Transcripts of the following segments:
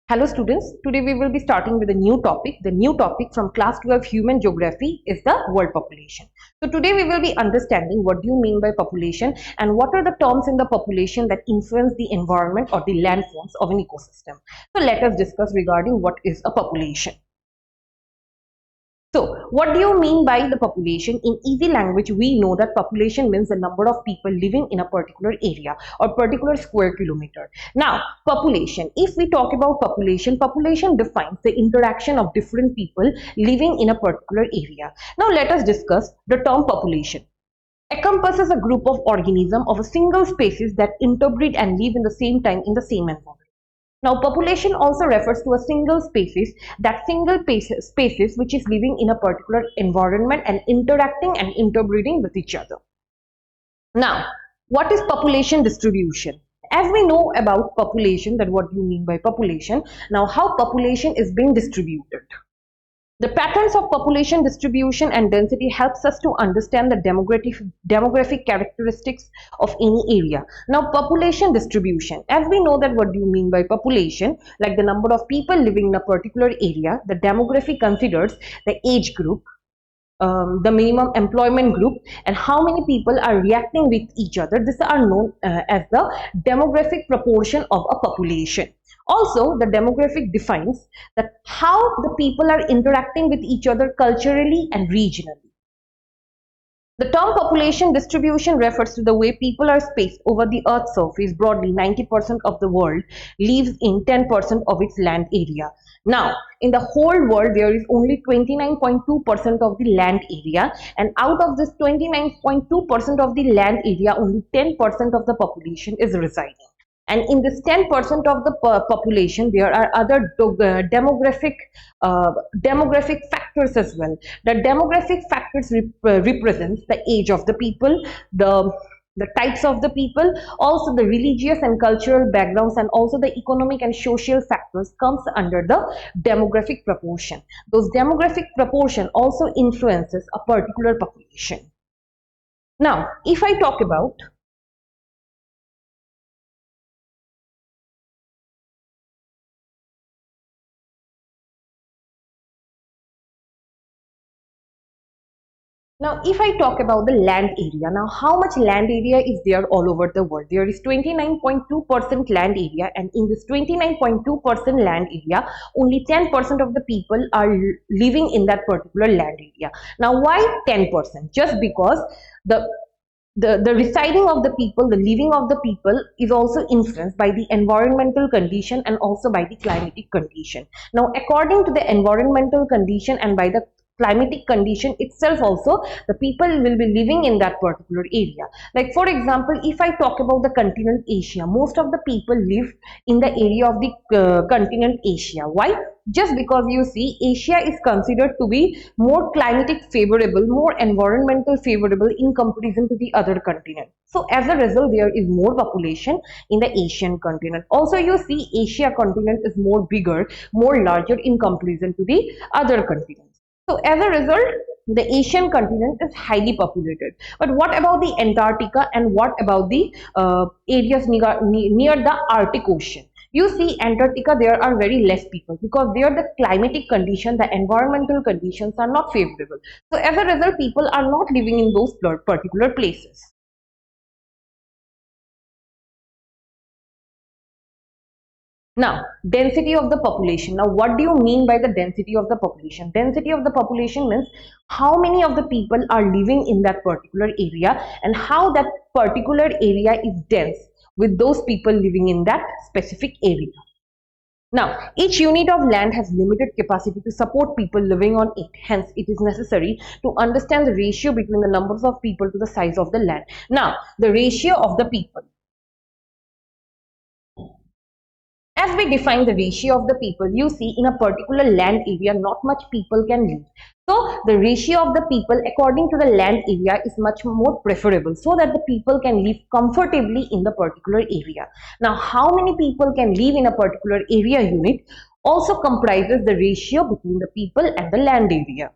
Hello students, today we will be starting with a new topic. The new topic from class 12 human geography is the world population. So today we will be understanding what do you mean by population and what are the terms in the population that influence the environment or the landforms of an ecosystem. So let us discuss regarding what is a population. So, what do you mean by the population? In easy language, we know that population means the number of people living in a particular area or particular square kilometer. Now, population. If we talk about population, population defines the interaction of different people living in a particular area. Now, let us discuss the term population. Encompasses a group of organisms of a single species that interbreed and live in the same time in the same environment. Now, population also refers to a single species, that single species which is living in a particular environment and interacting and interbreeding with each other. Now, what is population distribution? As we know about population, that what do you mean by population? Now, how population is being distributed? The patterns of population distribution and density helps us to understand the demographic characteristics of any area. Now, population distribution. As we know that what do you mean by population? Like the number of people living in a particular area, the demographic considers the age group, the minimum employment group, and how many people are reacting with each other. These are known as the demographic proportion of a population. Also, the demographic defines that how the people are interacting with each other culturally and regionally. The term population distribution refers to the way people are spaced over the Earth's surface. Broadly, 90% of the world lives in 10% of its land area. Now, in the whole world, there is only 29.2% of the land area, and out of this 29.2% of the land area, only 10% of the population is residing. And in this 10% of the population, there are other demographic factors as well. The demographic factors represents the age of the people, the types of the people, also the religious and cultural backgrounds, and also the economic and social factors comes under the demographic proportion. Those demographic proportion also influences a particular population. Now, if I talk about Now, if I talk about the land area, now how much land area is there all over the world? There is 29.2% land area, and in this 29.2% land area, only 10% of the people are living in that particular land area. Now, why 10%? Just because the residing of the people, the living of the people is also influenced by the environmental condition and also by the climatic condition. Now, according to the environmental condition and by the climatic condition itself also, the people will be living in that particular area. Like for example, if I talk about the continent Asia, most of the people live in the area of the continent Asia. Why? Just because you see, Asia is considered to be more climatic favorable, more environmental favorable in comparison to the other continent. So as a result, there is more population in the Asian continent. Also, you see, Asia continent is more bigger, more larger in comparison to the other continents. So as a result, the Asian continent is highly populated. But what about the Antarctica and what about the areas near the Arctic Ocean? You see, Antarctica, there are very less people because there the climatic condition, the environmental conditions are not favorable. So as a result, people are not living in those particular places. Now, density of the population. Now, what do you mean by the density of the population? Density of the population means how many of the people are living in that particular area and how that particular area is dense with those people living in that specific area. Now, each unit of land has limited capacity to support people living on it. Hence, it is necessary to understand the ratio between the numbers of people to the size of the land. Now, the ratio of the people. As we define the ratio of the people, you see in a particular land area, not much people can live. So, the ratio of the people according to the land area is much more preferable so that the people can live comfortably in the particular area. Now, how many people can live in a particular area unit also comprises the ratio between the people and the land area.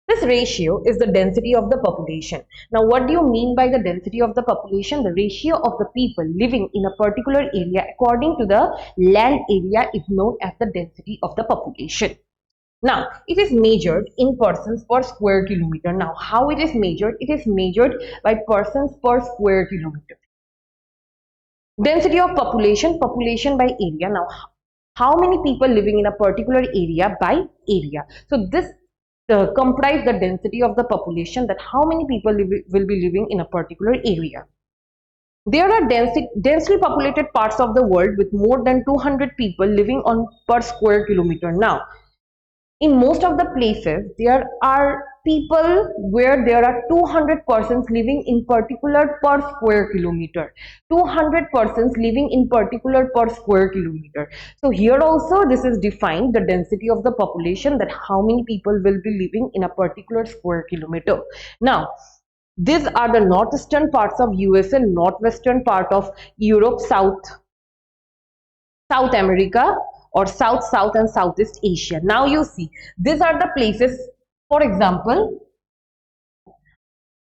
This ratio is the density of the population. Now, what do you mean by the density of the population? The ratio of the people living in a particular area according to the land area is known as the density of the population. Now, it is measured in persons per square kilometer. Now, how it is measured? It is measured by persons per square kilometer. Density of population, population by area. Now, how many people living in a particular area by area? So, this comprise the density of the population, that how many people will be living in a particular area. There are densely populated parts of the world with more than 200 people living on per square kilometer. Now, in most of the places, there are people where there are 200 persons living in particular per square kilometer. 200 persons living in particular per square kilometer. So here also this is defined, the density of the population, that how many people will be living in a particular square kilometer. Now, these are the northeastern parts of USA, northwestern part of Europe, South America, or South and Southeast Asia. Now you see, these are the places, for example,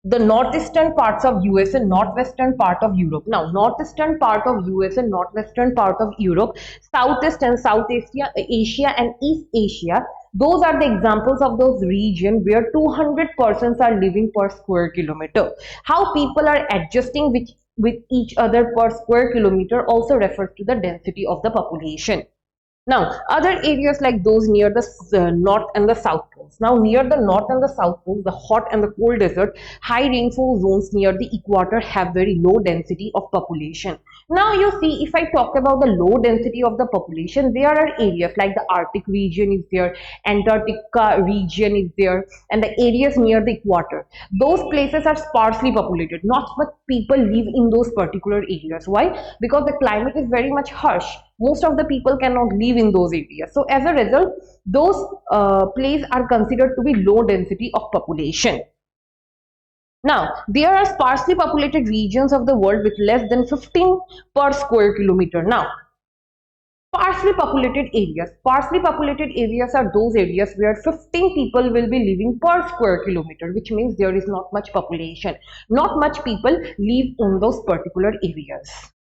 the northeastern parts of US and northwestern part of Europe. Now, northeastern part of US and northwestern part of Europe, Southeast and South Asia and East Asia, those are the examples of those regions where 200 persons are living per square kilometer. How people are adjusting with each other per square kilometer also refers to the density of the population. Now, other areas like those near the north and the south poles. Now, near the north and the south poles, the hot and the cold desert, high rainfall zones near the equator have very low density of population. Now, you see, if I talk about the low density of the population, there are areas like the Arctic region is there, Antarctica region is there, and the areas near the equator. Those places are sparsely populated. Not much people live in those particular areas. Why? Because the climate is very much harsh. Most of the people cannot live in those areas. So as a result, those places are considered to be low density of population. Now, there are sparsely populated regions of the world with less than 15 per square kilometer. Now, sparsely populated areas. Sparsely populated areas are those areas where 15 people will be living per square kilometer, which means there is not much population. Not much people live in those particular areas.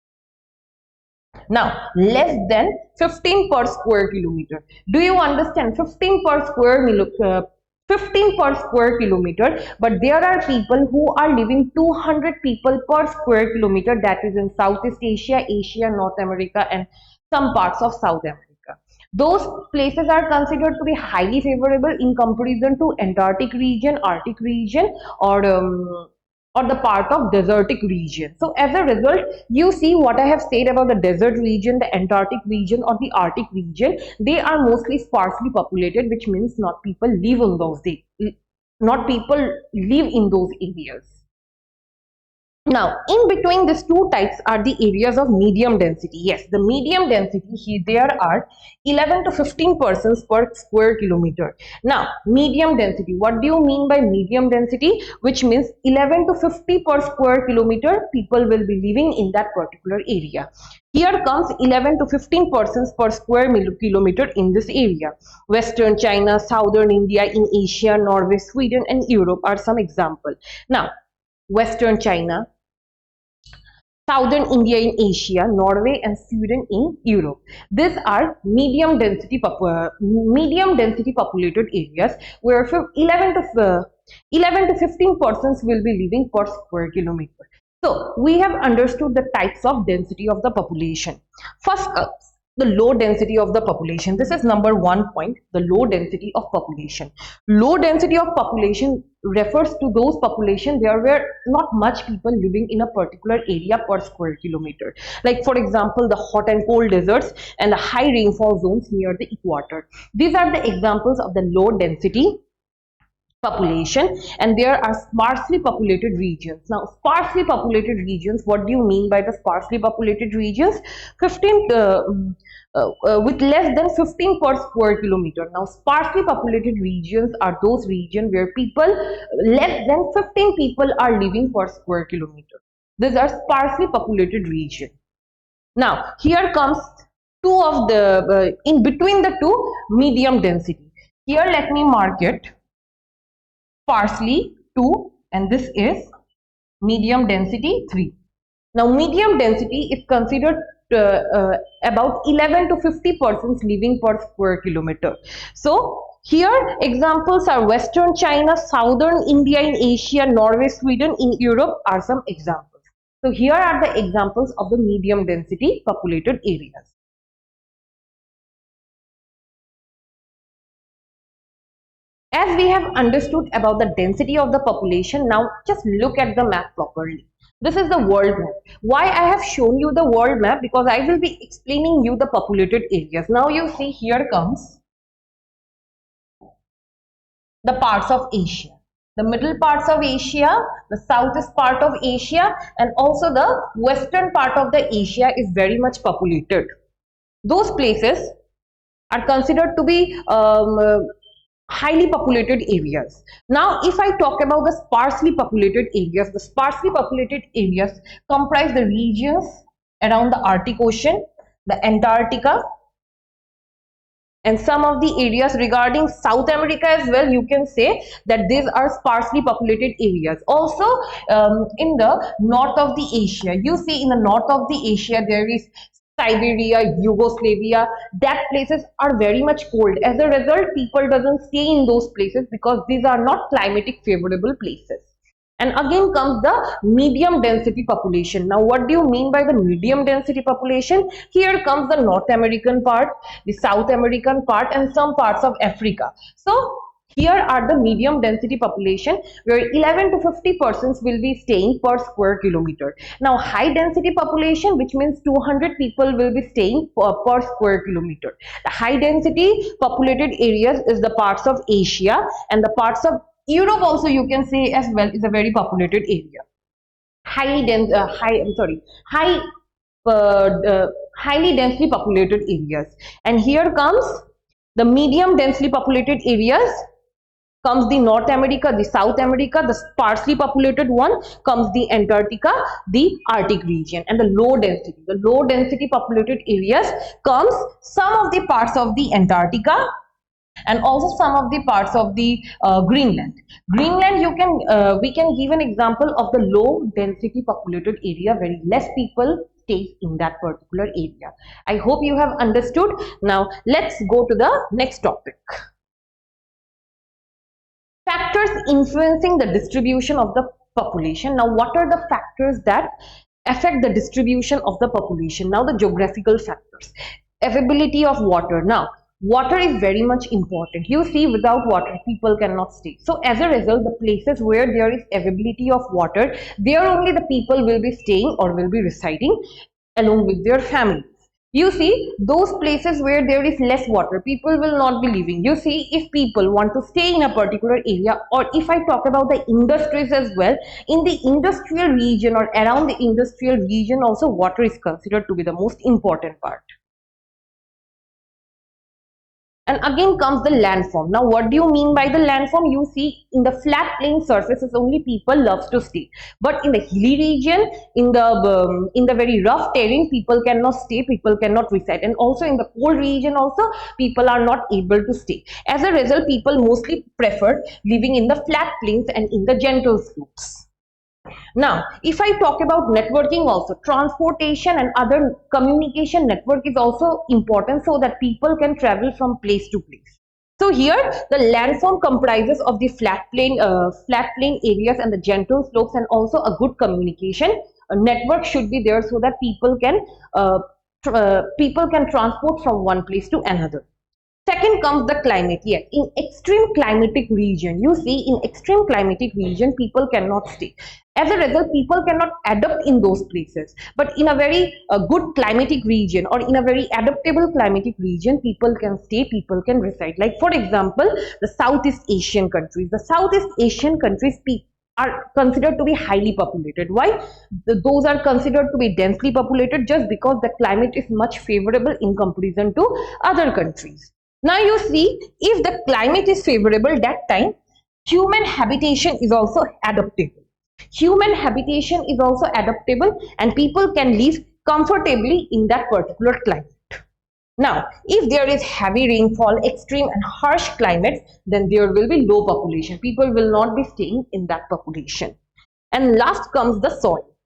Now, less than 15 per square kilometer. Do you understand? 15 per square kilometer, but there are people who are living 200 people per square kilometer, that is in Southeast Asia, Asia, North America, and some parts of South America. Those places are considered to be highly favorable in comparison to Antarctic region, Arctic region, or the part of desertic region. So as a result, you see what I have said about the desert region, the Antarctic region, or the Arctic region, they are mostly sparsely populated, which means not people live in those areas. Now, in between these two types are the areas of medium density. Yes, the medium density, here there are 11 to 15 persons per square kilometer. Now, medium density, what do you mean by medium density? Which means 11 to 50 per square kilometer people will be living in that particular area. Here comes 11 to 15 persons per square kilometer in this area. Western China, Southern India, in Asia, Norway, Sweden, and Europe are some examples. Now, Western China, Southern India in Asia, Norway, and Sweden in Europe. These are medium density populated areas where 11 to 15 persons will be living per square kilometer. So we have understood the types of density of the population. First comes the low density of the population. This is number 1 point, the low density of population. Low density of population refers to those population there were not much people living in a particular area per square kilometer. Like for example, the hot and cold deserts and the high rainfall zones near the equator. These are the examples of the low density population, and there are sparsely populated regions. Now, sparsely populated regions, what do you mean by the sparsely populated regions? 15 with less than 15 per square kilometer. Now, sparsely populated regions are those regions where less than 15 people are living per square kilometer. These are sparsely populated regions. Now, here comes two of the in between the two, medium density. Here let me mark it. sparsely 2, and this is medium density 3. Now, medium density is considered about 11 to 50 persons living per square kilometer. So, here examples are Western China, Southern India in Asia, Norway, Sweden in Europe are some examples. So, here are the examples of the medium density populated areas. As we have understood about the density of the population, now just look at the map properly. This is the world map. Why I have shown you the world map? Because I will be explaining you the populated areas. Now you see here comes the parts of Asia. The middle parts of Asia, the southeast part of Asia, and also the western part of the Asia is very much populated. Those places are considered to be highly populated areas. Now, if I talk about the sparsely populated areas, the sparsely populated areas comprise the regions around the Arctic Ocean, the Antarctica, and some of the areas regarding South America as well. You can say that these are sparsely populated areas. Also, in the north of the Asia, you see in the north of the Asia there is Siberia, Yugoslavia. That places are very much cold. As a result, people doesn't stay in those places because these are not climatic favorable places. And again comes the medium density population. Now, what do you mean by the medium density population? Here comes the North American part, the South American part, and some parts of Africa. So, here are the medium density population where 11 to 50 persons will be staying per square kilometer. Now, high density population, which means 200 people will be staying per square kilometer. The high density populated areas is the parts of Asia, and the parts of Europe also you can say as well is a very populated area. Highly dense, highly densely populated areas. And here comes the medium densely populated areas. Comes the North America, the South America, the sparsely populated one comes the Antarctica, the Arctic region, and the low density populated areas comes some of the parts of the Antarctica and also some of the parts of the Greenland. Greenland, we can give an example of the low density populated area, very less people stay in that particular area. I hope you have understood. Now let's go to the next topic. Factors influencing the distribution of the population. Now, what are the factors that affect the distribution of the population? Now, the geographical factors. Availability of water. Now, water is very much important. You see, without water, people cannot stay. So, as a result, the places where there is availability of water, there only the people will be staying or will be residing along with their family. You see, those places where there is less water, people will not be living. You see, if people want to stay in a particular area, or if I talk about the industries as well, in the industrial region or around the industrial region also, water is considered to be the most important part. And again comes the landform. Now, what do you mean by the landform? You see, in the flat plain surfaces only people love to stay, but in the hilly region, in the very rough terrain, people cannot stay, people cannot reside, and also in the cold region also people are not able to stay. As a result, people mostly prefer living in the flat plains and in the gentle slopes. Now, if I talk about networking also, transportation and other communication network is also important so that people can travel from place to place. So here the landform comprises of the flat plain areas and the gentle slopes, and also a good communication network should be there so that people can transport from one place to another. Second comes the climate. Yes, in extreme climatic region, you see, in extreme climatic region, people cannot stay. As a result, people cannot adapt in those places. But in a very good climatic region or in a very adaptable climatic region, people can stay, people can reside. Like for example, the Southeast Asian countries. The Southeast Asian countries are considered to be highly populated. Why? Those are considered to be densely populated just because the climate is much favorable in comparison to other countries. Now you see, if the climate is favorable, that time human habitation is also adaptable. Human habitation is also adaptable and people can live comfortably in that particular climate. Now, if there is heavy rainfall, extreme and harsh climates, then there will be low population. People will not be staying in that population. And last comes the soil.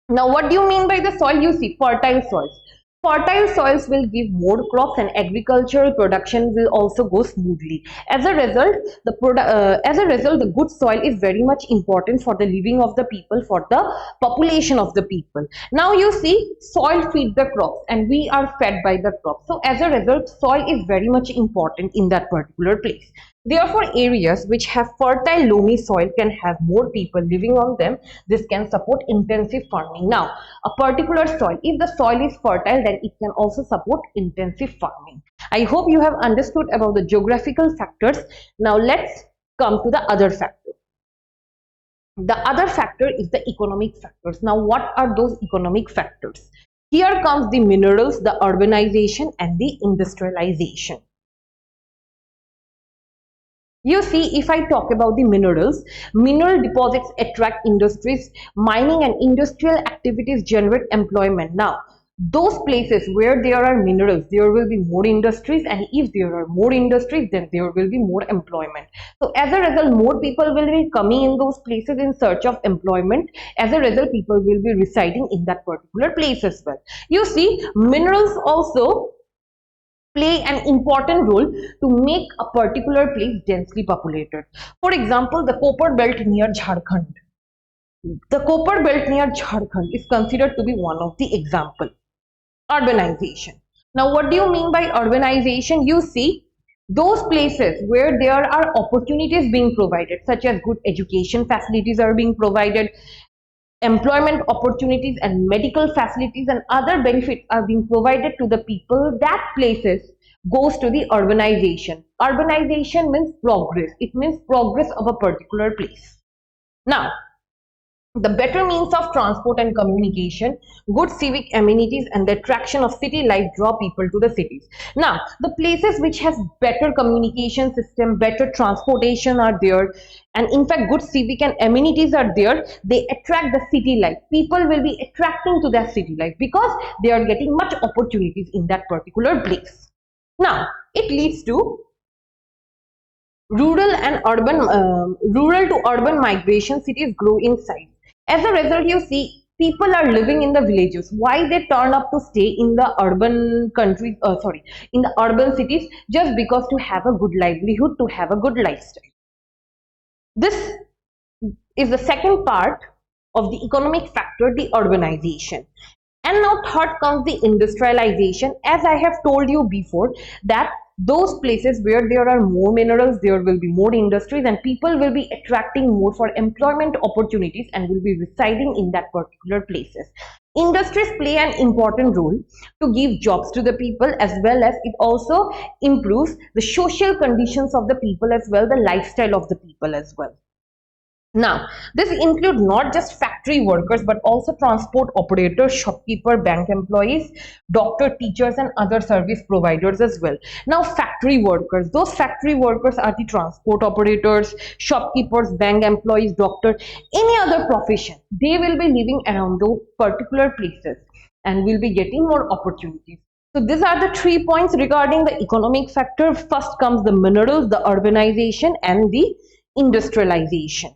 Now, what do you mean by the soil? You see, fertile soils. Fertile soils will give more crops and agricultural production will also go smoothly. As a result, the good soil is very much important for the living of the people, for the population of the people. Now you see, soil feeds the crops and we are fed by the crops. So as a result, soil is very much important in that particular place. Therefore, areas which have fertile loamy soil can have more people living on them. This can support intensive farming. Now, a particular soil, if the soil is fertile, then it can also support intensive farming. I hope you have understood about the geographical factors. Now, let's come to the other factor. The other factor is the economic factors. Now, what are those economic factors? Here comes the minerals, the urbanization, and the industrialization. You see, if I talk about the minerals, mineral deposits attract industries, mining and industrial activities generate employment. Now, those places where there are minerals, there will be more industries, and if there are more industries, then there will be more employment. So as a result, more people will be coming in those places in search of employment. As a result, people will be residing in that particular place as well. You see, minerals also play an important role to make a particular place densely populated. For example, the copper belt near Jharkhand. The copper belt near Jharkhand is considered to be one of the example. Urbanization. Now, what do you mean by urbanization? You see, those places where there are opportunities being provided, such as good education facilities are being provided, employment opportunities and medical facilities and other benefits are being provided to the people, that places goes to the urbanization. Urbanization means progress. It means progress of a particular place. Now, the better means of transport and communication, good civic amenities and the attraction of city life draw people to the cities. Now, the places which has better communication system, better transportation are there, and in fact good civic and amenities are there, they attract the city life. People will be attracting to that city life because they are getting much opportunities in that particular place. Now, it leads to rural to urban migration. Cities grow in size. As a result, you see, people are living in the villages. Why they turn up to stay in the urban countries, in the urban cities, just because to have a good livelihood, to have a good lifestyle. This is the second part of the economic factor, the urbanization. And now third comes the industrialization. As I have told you before, that those places where there are more minerals, there will be more industries and people will be attracting more for employment opportunities and will be residing in that particular places. Industries play an important role to give jobs to the people, as well as it also improves the social conditions of the people as well, the lifestyle of the people as well. Now, this includes not just factory workers but also transport operators, shopkeeper, bank employees, doctor, teachers and other service providers as well. Now, factory workers, those factory workers are the transport operators, shopkeepers, bank employees, doctor, any other profession. They will be living around those particular places and will be getting more opportunities. So these are the 3 points regarding the economic factor. First comes the minerals, the urbanization and the industrialization.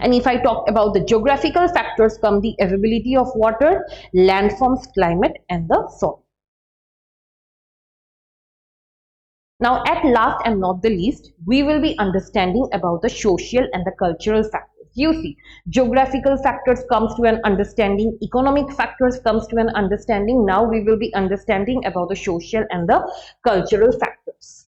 And if I talk about the geographical factors, come the availability of water, landforms, climate and the soil. Now, at last and not the least, we will be understanding about the social and the cultural factors. You see, geographical factors comes to an understanding, economic factors comes to an understanding. Now we will be understanding about the social and the cultural factors.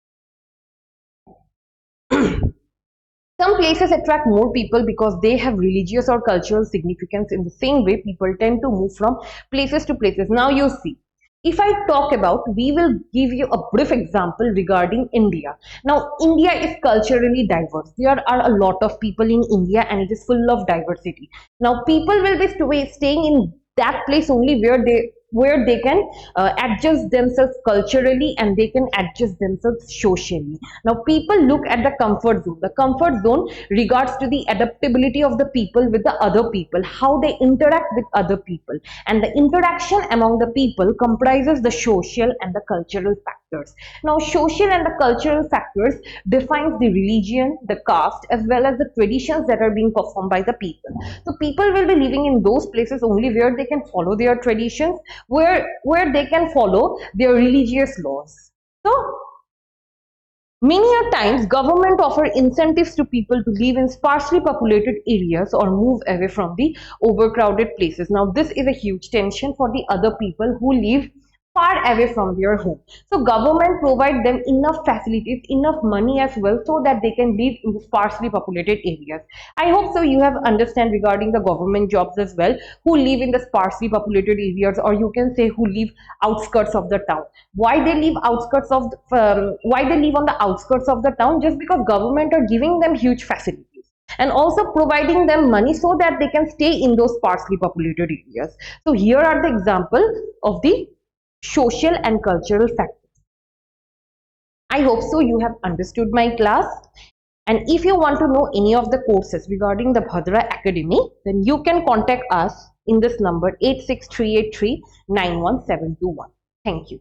Some places attract more people because they have religious or cultural significance. In the same way, people tend to move from places to places. Now you see, if I talk about, we will give you a brief example regarding India. Now, India is culturally diverse. There are a lot of people in India and it is full of diversity. Now, people will be staying in that place only where where they can adjust themselves culturally and they can adjust themselves socially. Now people look at the comfort zone. The comfort zone regards to the adaptability of the people with the other people, how they interact with other people, and the interaction among the people comprises the social and the cultural factors. Now social and the cultural factors defines the religion, the caste, as well as the traditions that are being performed by the people. So people will be living in those places only where they can follow their traditions, where they can follow their religious laws. So many a times government offer incentives to people to live in sparsely populated areas or move away from the overcrowded places. Now this is a huge tension for the other people who live far away from their home. So government provide them enough facilities, enough money as well, so that they can live in sparsely populated areas. I hope so you have understand regarding the government jobs as well, who live in the sparsely populated areas, or you can say who live outskirts of the town. Why they live outskirts of why they live on the outskirts of the town? Just because government are giving them huge facilities and also providing them money so that they can stay in those sparsely populated areas. So here are the example of the social and cultural factors. I hope so you have understood my class. And if you want to know any of the courses regarding the Bhadra Academy, then you can contact us in this number 86383 91721. Thank you.